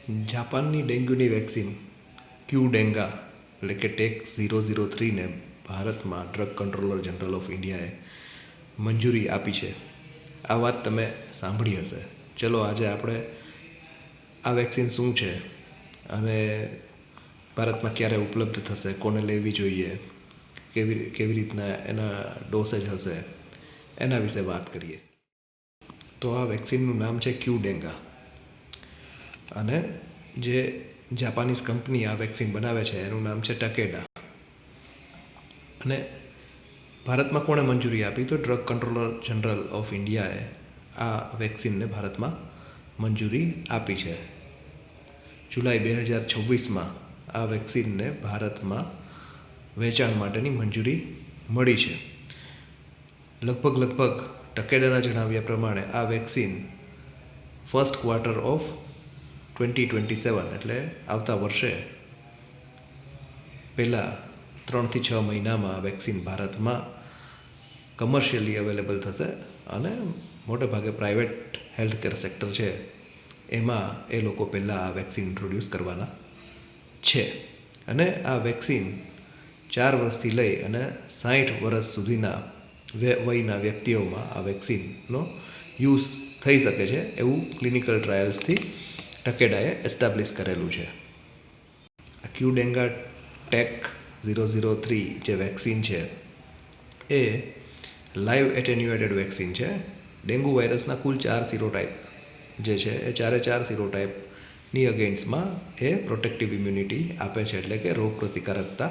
જાપાનની ડેન્ગ્યુની વેક્સિન ક્યુડેંગા એટલે કે ટેક 003ને ભારતમાં ડ્રગ કંટ્રોલર જનરલ ઓફ ઇન્ડિયાએ મંજૂરી આપી છે. આ વાત તમે સાંભળી હશે. ચલો આજે આપણે આ વેક્સિન શું છે અને ભારતમાં ક્યારે ઉપલબ્ધ થશે, કોને લેવી જોઈએ, કેવી રીતના એના ડોસેજ હશે, એના વિશે વાત કરીએ. તો આ વેક્સિનનું નામ છે ક્યુડેંગા અને જે જાપાનીઝ કંપની આ વેક્સિન બનાવે છે એનું નામ છે ટકેડા. અને ભારતમાં કોણે મંજૂરી આપી? તો ડ્રગ કંટ્રોલર જનરલ ઓફ ઇન્ડિયાએ આ વેક્સિનને ભારતમાં મંજૂરી આપી છે. જુલાઈ 2026માં આ વેક્સિનને ભારતમાં વેચાણ માટેની મંજૂરી મળી છે. લગભગ ટકેડાના જણાવ્યા પ્રમાણે આ વેક્સિન ફર્સ્ટ ક્વાર્ટર ઓફ 2027 એટલે આવતા વર્ષે પહેલાં 3 થી 6 મહિનામાં આ વેક્સિન ભારતમાં કમર્શિયલી અવેલેબલ થશે અને મોટે ભાગે પ્રાઇવેટ હેલ્થ કેર સેક્ટર છે એમાં એ લોકો પહેલાં આ વેક્સિન ઇન્ટ્રોડ્યુસ કરવાના છે. અને આ વેક્સિન 4 વર્ષથી લઈ અને 60 વર્ષ સુધીના વયના વ્યક્તિઓમાં આ વેક્સિનનો યુઝ થઈ શકે છે એવું ક્લિનિકલ ટ્રાયલ્સથી ટકેડાએ એસ્ટાબ્લિશ કરેલું છે. ક્યુડેંગા ટેક 003 જે વેક્સિન છે એ લાઈવ એટેન્યુએટેડ વેક્સિન છે. ડેન્ગુ વાયરસના કુલ 4 સિરોટાઈપ જે છે એ 4 સિરોટાઈપની અગેન્સ્ટમાં એ પ્રોટેક્ટિવ ઇમ્યુનિટી આપે છે, એટલે કે રોગ પ્રતિકારકતા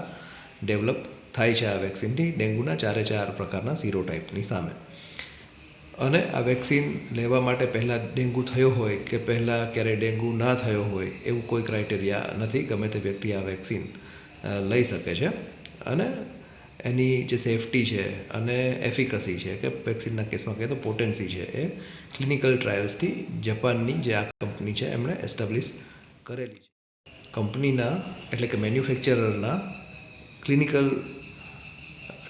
ડેવલપ થાય છે આ વેક્સિનથી ડેન્ગુના 4 પ્રકારના સિરોટાઈપની સામે. અને આ વેક્સિન લેવા માટે પહેલાં ડેન્ગુ થયો હોય કે પહેલાં ક્યારેય ડેન્ગુ ના થયો હોય એવું કોઈ ક્રાઇટેરિયા નથી. ગમે તે વ્યક્તિ આ વેક્સિન લઈ શકે છે. અને એની જે સેફટી છે અને એફિકસી છે કે વેક્સિનના કેસમાં કહીએ તો પોટેન્સી છે એ ક્લિનિકલ ટ્રાયલ્સથી જાપાનની જે આ કંપની છે એમણે એસ્ટાબ્લિશ કરેલી છે. કંપનીના એટલે કે મેન્યુફેક્ચરરના ક્લિનિકલ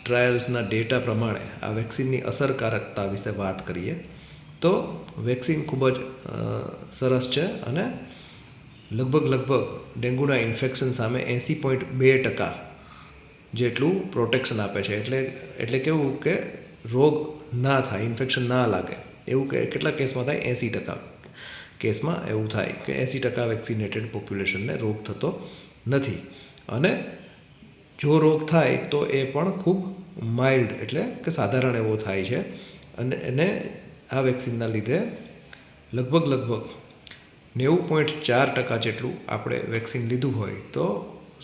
ટ્રાયલ્સના ડેટા પ્રમાણે આ વેક્સિનની અસરકારકતા વિશે વાત કરીએ તો વેક્સિન ખૂબ જ સરસ છે અને લગભગ ડેન્ગ્યુના ઇન્ફેક્શન સામે 80.2% જેટલું પ્રોટેક્શન આપે છે. એટલે કેવું કે રોગ ના થાય, ઇન્ફેક્શન ના લાગે એવું કે કેટલા કેસમાં થાય? 80% કેસમાં એવું થાય કે 80% વેક્સિનેટેડ પોપ્યુલેશનને રોગ થતો નથી. અને જો રોગ થાય તો એ પણ ખૂબ માઇલ્ડ એટલે કે સાધારણ એવો થાય છે. અને એને આ વેક્સિનના લીધે લગભગ 90.4% જેટલું આપણે વેક્સિન લીધું હોય તો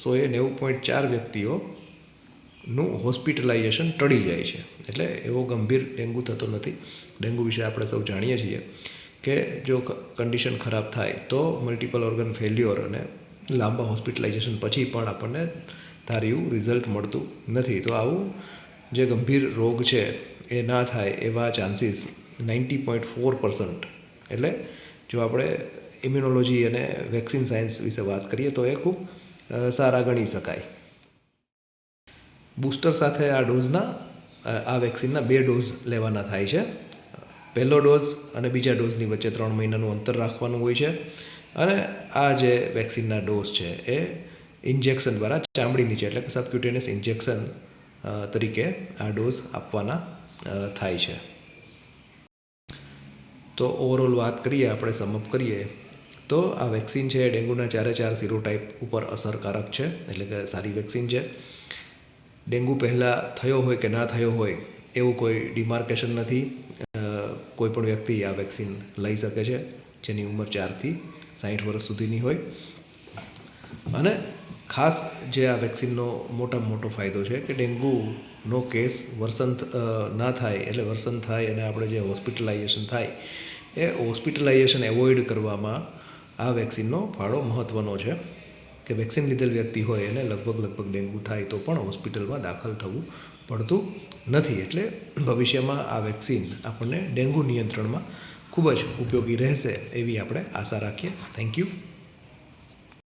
90.4 વ્યક્તિઓનું હોસ્પિટલાઇઝેશન ટળી જાય છે. એટલે એવો ગંભીર ડેન્ગુ થતો નથી. ડેન્ગુ વિશે આપણે સૌ જાણીએ છીએ કે જો કન્ડિશન ખરાબ થાય તો મલ્ટિપલ ઓર્ગન ફેલ્યોર અને લાંબા હોસ્પિટલાઇઝેશન પછી પણ આપણને ધાર્યું રિઝલ્ટ મળતું નથી. તો આવું જે ગંભીર રોગ છે એ ના થાય એવા ચાન્સીસ 90.4%. એટલે જો આપણે ઇમ્યુનોલોજી અને વેક્સિન સાયન્સ વિશે વાત કરીએ તો એ ખૂબ સારા ગણી શકાય. બૂસ્ટર સાથે આ વેક્સિનના 2 ડોઝ લેવાના થાય છે. પહેલો ડોઝ અને બીજા ડોઝની વચ્ચે 3 મહિનાનું અંતર રાખવાનું હોય છે. અને આ જે વેક્સિનના ડોઝ છે એ ઇન્જેક્શન દ્વારા ચામડી નીચે એટલે કે સબક્યુટેનિયસ ઇન્જેક્શન તરીકે આ ડોઝ આપવાના થાય છે. તો ઓવરઓલ વાત કરીએ, આપણે સમઅપ કરીએ તો આ વેક્સિન છે ડેન્ગ્યુના 4 સિરોટાઈપ ઉપર અસરકારક છે, એટલે કે સારી વેક્સિન છે. ડેન્ગુ પહેલાં થયો હોય કે ના થયો હોય એવું કોઈ ડિમાર્કેશન નથી. કોઈ પણ વ્યક્તિ આ વેક્સિન લઈ શકે છે જેની ઉંમર 4 થી 60 વર્ષ સુધીની હોય. અને ખાસ જે આ વેક્સિનનો મોટામાં મોટો ફાયદો છે કે ડેન્ગ્યુનો કેસ વર્સન થાય અને આપણે જે હોસ્પિટલાઇઝેશન થાય એ હોસ્પિટલાઇઝેશન એવોઇડ કરવામાં આ વેક્સિનનો ફાળો મહત્ત્વનો છે. કે વેક્સિન લીધેલ વ્યક્તિ હોય એને લગભગ ડેન્ગુ થાય તો પણ હોસ્પિટલમાં દાખલ થવું પડતું નથી. એટલે ભવિષ્યમાં આ વેક્સિન આપણને ડેન્ગુ નિયંત્રણમાં ખૂબ જ ઉપયોગી રહેશે એવી આપણે આશા રાખીએ. Thank you.